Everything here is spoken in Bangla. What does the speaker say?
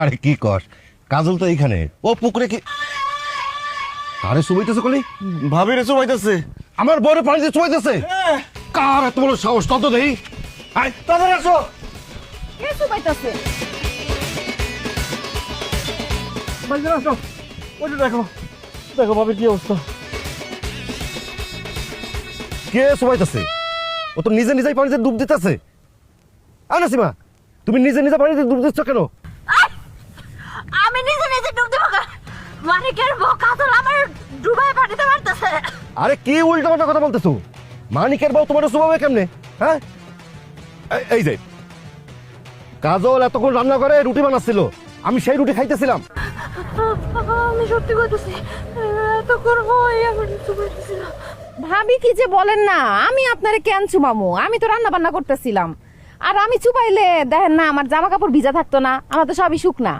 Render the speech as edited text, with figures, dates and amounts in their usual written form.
আরে কি কস, কাজল তো এইখানে। ও পুকুরে কি আরে চুবাইতেছে কলি? ভাবি রে চুবাইতেছে। আমার বড় পানিতে চুবাইতেছে? কার এত বড় সাহস? তত দেই আয় তাড়াতাড়ি আসো। কে চুবাইতাছে? বাইরে আসো, ওইটা দেখো, দেখো ভাবির কি অবস্থা। কে চুবাইতেছে? ও তো নিজে নিজেই পানিতে ডুব দিতেছে। নাসিমা, তুমি নিজে নিজে পানিতে ডুব দিচ্ছ কেন? আমি নিজে নিজে ডুব দেবো কেন? মানিকের বউ কাজল আমার ডুবায় পানিতে মারতেছে। আরে কি উল্টো পাল্টা কথা বলতেছো? মানিকের বউ তোমার চুবাবে কেমনে? হ্যাঁ, এই যে কাজল এতক্ষণ রান্না করে রুটি বানাচ্ছিল, আমি সেই রুটি খাইতেছিলাম। আমি সত্যি কইতেছি, এত করবো আমার চুবাইতেছিল। ভাবি কি যে বলেন না, আমি আপনারে কেন চুমামু? আমি তো রান্না বান্না করতেছিলাম। আর আমি চুপাইলে দেখেন না আমার জামা কাপড় ভিজা থাকতো না, আমার তো সবই শুকনা।